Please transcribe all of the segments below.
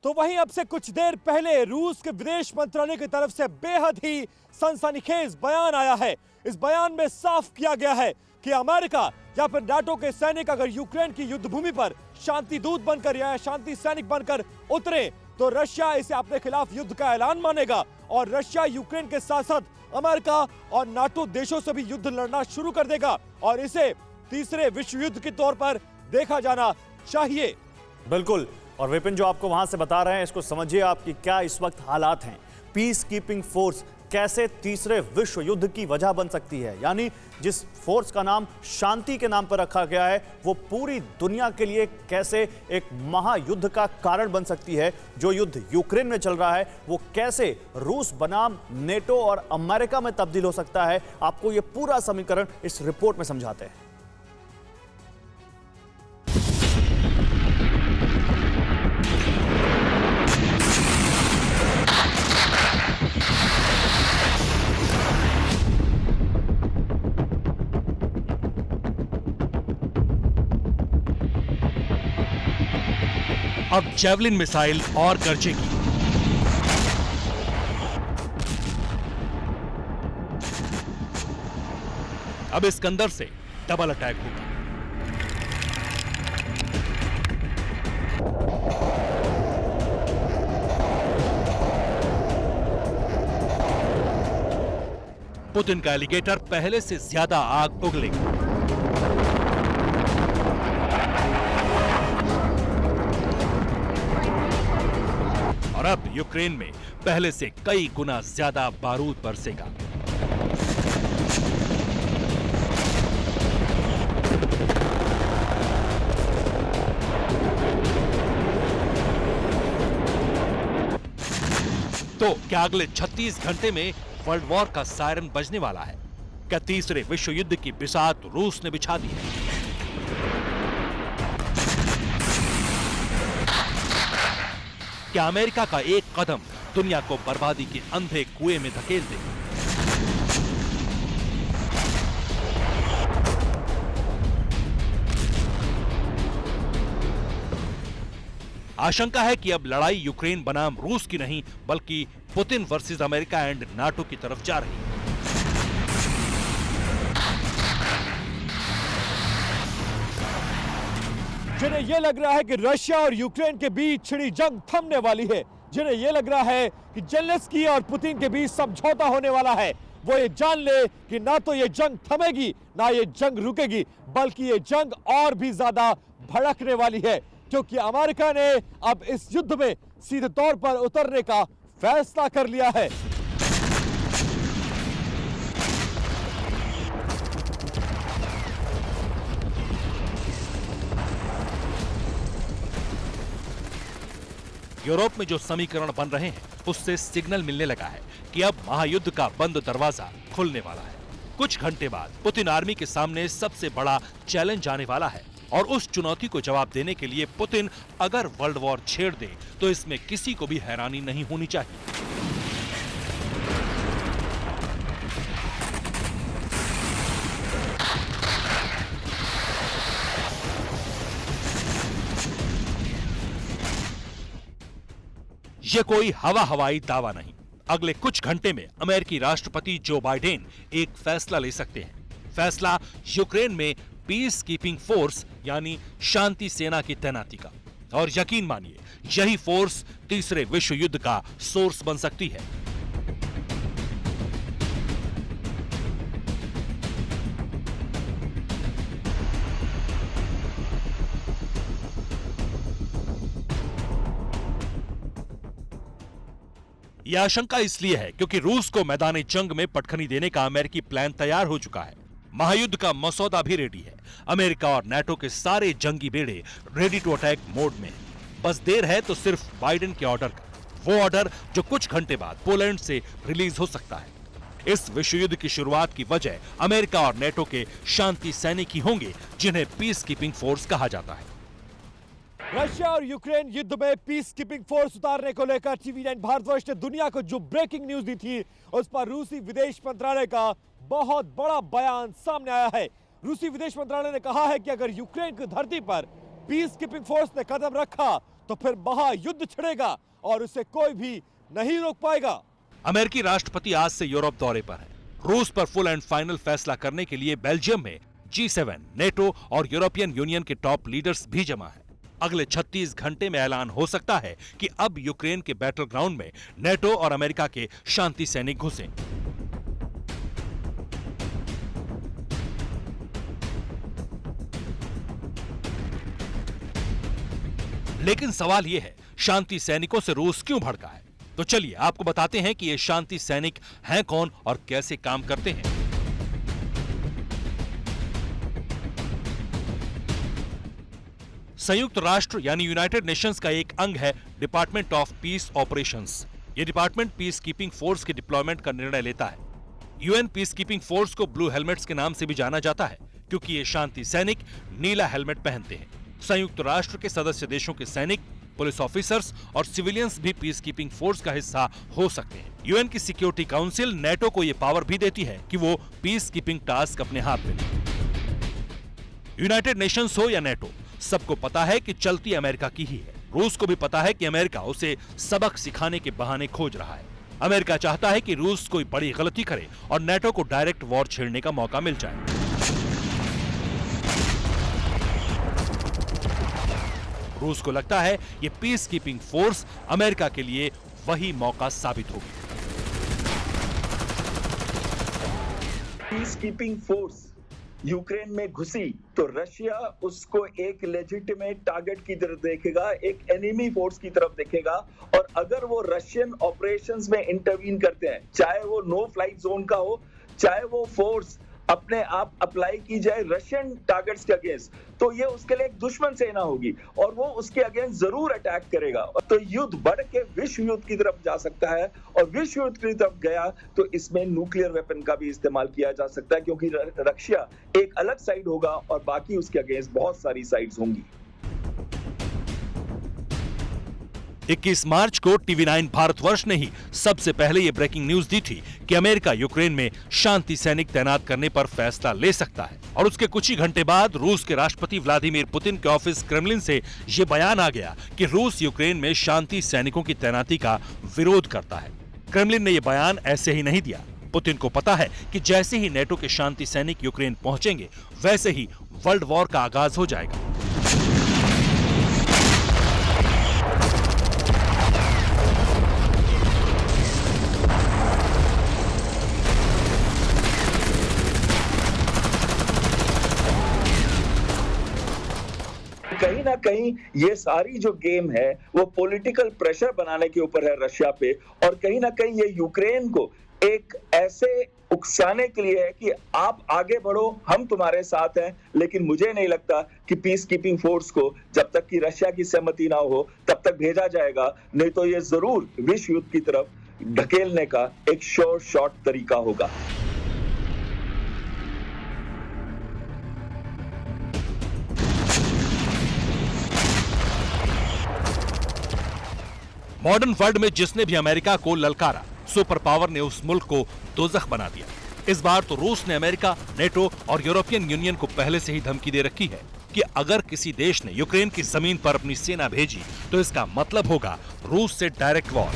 तो वहीं अब से कुछ देर पहले रूस के विदेश मंत्रालय की तरफ से बेहद ही सनसनीखेज बयान आया है। इस बयान में साफ किया गया है कि अमेरिका या फिर नाटो के सैनिक अगर यूक्रेन की युद्ध भूमि पर शांति दूत बनकर या शांति सैनिक बनकर उतरे तो रशिया इसे अपने खिलाफ युद्ध का ऐलान मानेगा और रशिया यूक्रेन के साथ साथ अमेरिका और नाटो देशों से भी युद्ध लड़ना शुरू कर देगा और इसे तीसरे विश्व युद्ध के तौर पर देखा जाना चाहिए। बिल्कुल। और विपिन जो आपको वहां से बता रहे हैं इसको समझिए आपकी क्या इस वक्त हालात हैं। पीस कीपिंग फोर्स कैसे तीसरे विश्व युद्ध की वजह बन सकती है, यानी जिस फोर्स का नाम शांति के नाम पर रखा गया है वो पूरी दुनिया के लिए कैसे एक महायुद्ध का कारण बन सकती है। जो युद्ध यूक्रेन में चल रहा है वो कैसे रूस बनाम नेटो और अमेरिका में तब्दील हो सकता है, आपको ये पूरा समीकरण इस रिपोर्ट में समझाते हैं। अब जेवलिन मिसाइल और गरजेगी। अब इस्कंदर से डबल अटैक होगा। पुतिन का एलिगेटर पहले से ज्यादा आग उगलेगी। और अब यूक्रेन में पहले से कई गुना ज्यादा बारूद बरसेगा। तो क्या अगले 36 घंटे में वर्ल्ड वॉर का सायरन बजने वाला है? क्या तीसरे विश्व युद्ध की बिसात रूस ने बिछा दी है? क्या अमेरिका का एक कदम दुनिया को बर्बादी के अंधे कुएं में धकेल दे? आशंका है कि अब लड़ाई यूक्रेन बनाम रूस की नहीं बल्कि Putin versus America and NATO की तरफ जा रही है। जिन्हें यह लग रहा है कि रशिया और यूक्रेन के बीच छिड़ी जंग थमने वाली है, जिन्हें यह लग रहा है कि जेलेंस्की और पुतिन के बीच समझौता होने वाला है, वो ये जान ले कि ना तो ये जंग थमेगी ना ये जंग रुकेगी, बल्कि ये जंग और भी ज्यादा भड़कने वाली है, क्योंकि अमेरिका ने अब इस युद्ध में सीधे तौर पर उतरने का फैसला कर लिया है। यूरोप में जो समीकरण बन रहे हैं उससे सिग्नल मिलने लगा है कि अब महायुद्ध का बंद दरवाजा खुलने वाला है। कुछ घंटे बाद पुतिन आर्मी के सामने सबसे बड़ा चैलेंज आने वाला है और उस चुनौती को जवाब देने के लिए पुतिन अगर वर्ल्ड वॉर छेड़ दे तो इसमें किसी को भी हैरानी नहीं होनी चाहिए। ये कोई हवाई दावा नहीं। अगले कुछ घंटे में अमेरिकी राष्ट्रपति जो बाइडेन एक फैसला ले सकते हैं। फैसला यूक्रेन में पीस कीपिंग फोर्स यानी शांति सेना की तैनाती का। और यकीन मानिए यही फोर्स तीसरे विश्व युद्ध का सोर्स बन सकती है। यह आशंका इसलिए है क्योंकि रूस को मैदानी जंग में पटखनी देने का अमेरिकी प्लान तैयार हो चुका है। महायुद्ध का मसौदा भी रेडी है। अमेरिका और नाटो के सारे जंगी बेड़े रेडी टू अटैक मोड में हैं। बस देर है तो सिर्फ बाइडेन के ऑर्डर का, वो ऑर्डर जो कुछ घंटे बाद पोलैंड से रिलीज हो सकता है। इस विश्व युद्ध की शुरुआत की वजह अमेरिका और नाटो के शांति सैनिक ही होंगे जिन्हें पीस कीपिंग फोर्स कहा जाता है। रशिया और यूक्रेन युद्ध में पीस कीपिंग फोर्स उतारने को लेकर टीवी9 भारतवर्ष ने दुनिया को जो ब्रेकिंग न्यूज दी थी उस पर रूसी विदेश मंत्रालय का बहुत बड़ा बयान सामने आया है। रूसी विदेश मंत्रालय ने कहा है कि अगर यूक्रेन की धरती पर पीस कीपिंग फोर्स ने कदम रखा तो फिर महायुद्ध छिड़ेगा और उसे कोई भी नहीं रोक पाएगा। अमेरिकी राष्ट्रपति आज से यूरोप दौरे पर है। रूस पर फुल एंड फाइनल फैसला करने के लिए बेल्जियम में G7, नेटो और यूरोपियन यूनियन के टॉप लीडर्स भी जमा है। अगले 36 घंटे में ऐलान हो सकता है कि अब यूक्रेन के बैटल ग्राउंड में नेटो और अमेरिका के शांति सैनिक घुसे। लेकिन सवाल यह है, शांति सैनिकों से रूस क्यों भड़का है? तो चलिए आपको बताते हैं कि ये शांति सैनिक हैं कौन और कैसे काम करते हैं। संयुक्त राष्ट्र यानी यूनाइटेड नेशंस का एक अंग है डिपार्टमेंट ऑफ पीस ऑपरेशंस। ये डिपार्टमेंट पीस कीपिंग फोर्स के डिप्लॉयमेंट का निर्णय लेता है। यूएन पीस कीपिंग फोर्स को ब्लू हेलमेट्स के नाम से भी जाना जाता है क्योंकि ये शांति सैनिक नीला हेलमेट पहनते हैं। संयुक्त राष्ट्र के सदस्य देशों के सैनिक, पुलिस ऑफिसर्स और सिविलियंस भी पीस कीपिंग फोर्स का हिस्सा हो सकते हैं। यूएन की सिक्योरिटी काउंसिल नेटो को यह पावर भी देती है कि वो पीस कीपिंग टास्क अपने हाथ में ले। यूनाइटेड नेशंस हो या नेटो, सबको पता है कि चलती अमेरिका की ही है। रूस को भी पता है कि अमेरिका उसे सबक सिखाने के बहाने खोज रहा है। अमेरिका चाहता है कि रूस कोई बड़ी गलती करे और नेटो को डायरेक्ट वॉर छेड़ने का मौका मिल जाए। रूस को लगता है ये पीस कीपिंग फोर्स अमेरिका के लिए वही मौका साबित होगी। पीस कीपिंग फोर्स यूक्रेन में घुसी तो रशिया उसको एक लेजिटिमेट टारगेट की तरफ देखेगा, एक एनिमी फोर्स की तरफ देखेगा। और अगर वो रशियन ऑपरेशंस में इंटरवीन करते हैं, चाहे वो नो फ्लाइट जोन का हो, चाहे वो फोर्स अपने आप अप्लाई की जाए रशियन टारगेट्स के अगेंस्ट, तो ये उसके लिए एक दुश्मन सेना होगी और वो उसके अगेंस्ट जरूर अटैक करेगा। तो युद्ध बढ़ के विश्व युद्ध की तरफ जा सकता है और विश्व युद्ध की तरफ गया तो इसमें न्यूक्लियर वेपन का भी इस्तेमाल किया जा सकता है क्योंकि रशिया एक अलग साइड होगा और बाकी उसके अगेंस्ट बहुत सारी साइड्स होंगी। 21 मार्च को TV9 भारतवर्ष ने ही सबसे पहले ये ब्रेकिंग न्यूज दी थी कि अमेरिका यूक्रेन में शांति सैनिक तैनात करने पर फैसला ले सकता है। और उसके कुछ ही घंटे बाद रूस के राष्ट्रपति व्लादिमीर पुतिन के ऑफिस क्रेमलिन से ये बयान आ गया कि रूस यूक्रेन में शांति सैनिकों की तैनाती का विरोध करता है। क्रेमलिन ने यह बयान ऐसे ही नहीं दिया। पुतिन को पता है कि जैसे ही नेटो के शांति सैनिक यूक्रेन पहुंचेंगे वैसे ही वर्ल्ड वॉर का आगाज हो जाएगा। कहीं ना कहीं ये सारी जो गेम है वो पॉलिटिकल प्रेशर बनाने के ऊपर है रशिया पे, और कहीं ना कहीं ये यूक्रेन को एक ऐसे उकसाने के लिए है कि आप आगे बढ़ो, हम तुम्हारे साथ हैं। लेकिन मुझे नहीं लगता कि पीस कीपिंग फोर्स को जब तक कि रशिया की सहमति ना हो तब तक भेजा जाएगा, नहीं तो ये जरूर विश्व युद्ध की तरफ ढकेलने का एक शॉर्ट तरीका होगा। मॉडर्न वर्ल्ड में जिसने भी अमेरिका को ललकारा, सुपर पावर ने उस मुल्क को दोज़ख बना दिया। इस बार तो रूस ने अमेरिका, नेटो और यूरोपियन यूनियन को पहले से ही धमकी दे रखी है कि अगर किसी देश ने यूक्रेन की जमीन पर अपनी सेना भेजी तो इसका मतलब होगा रूस से डायरेक्ट वॉर।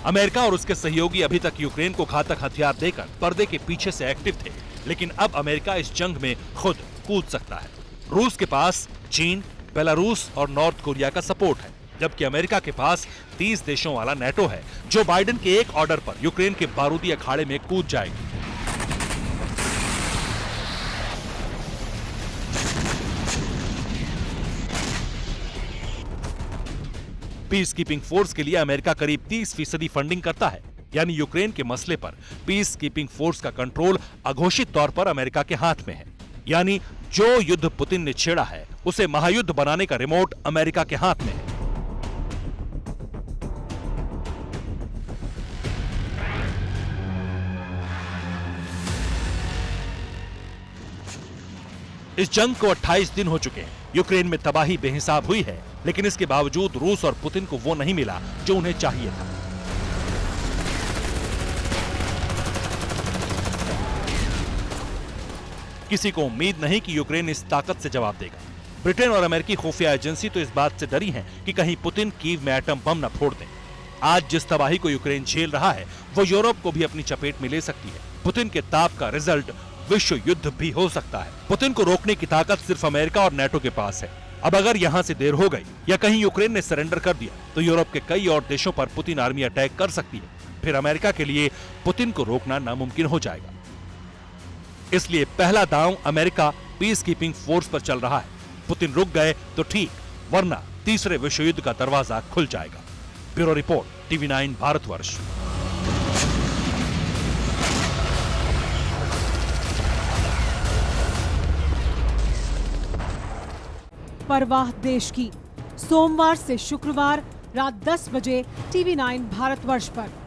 अमेरिका और उसके सहयोगी अभी तक यूक्रेन को घातक हथियार देकर पर्दे के पीछे से एक्टिव थे, लेकिन अब अमेरिका इस जंग में खुद कूद सकता है। रूस के पास चीन, बेलारूस और नॉर्थ कोरिया का सपोर्ट है, जबकि अमेरिका के पास 30 देशों वाला नेटो है जो बाइडेन के एक ऑर्डर पर यूक्रेन के बारूदी अखाड़े में कूद जाएगी। पीस कीपिंग फोर्स के लिए अमेरिका करीब 30% फंडिंग करता है, यानी यूक्रेन के मसले पर पीस कीपिंग फोर्स का कंट्रोल अघोषित तौर पर अमेरिका के हाथ में है। यानी जो युद्ध पुतिन ने छेड़ा है उसे महायुद्ध बनाने का रिमोट अमेरिका के हाथ में है। इस जंग को 28 दिन हो चुके हैं। यूक्रेन में तबाही बेहिसाब हुई है, लेकिन इसके बावजूद रूस और पुतिन को वो नहीं मिला जो उन्हें चाहिए था। किसी को उम्मीद नहीं कि यूक्रेन इस ताकत से जवाब देगा। ब्रिटेन और अमेरिकी खुफिया एजेंसी तो इस बात से डरी हैं कि कहीं पुतिन कीव में एटम बम न फोड़ दें। आज जिस तबाही को यूक्रेन झेल रहा है वो यूरोप को भी अपनी चपेट में ले सकती है। पुतिन के ताप का रिजल्ट विश्व युद्ध भी हो सकता है। पुतिन को रोकने की ताकत सिर्फ अमेरिका और नेटो के पास है। अब अगर यहाँ से देर हो गई या कहीं यूक्रेन ने सरेंडर कर दिया तो यूरोप के कई और देशों पर पुतिन आर्मी अटैक कर सकती है। फिर अमेरिका के लिए पुतिन को रोकना नामुमकिन हो जाएगा। इसलिए पहला दांव अमेरिका पीस कीपिंग फोर्स पर चल रहा है। पुतिन रुक गए तो ठीक, वरना तीसरे विश्व युद्ध का दरवाजा खुल जाएगा। Bureau report, TV9 Bharatvarsh. परवाह देश की, सोमवार से शुक्रवार रात 10 बजे TV9 भारतवर्ष पर।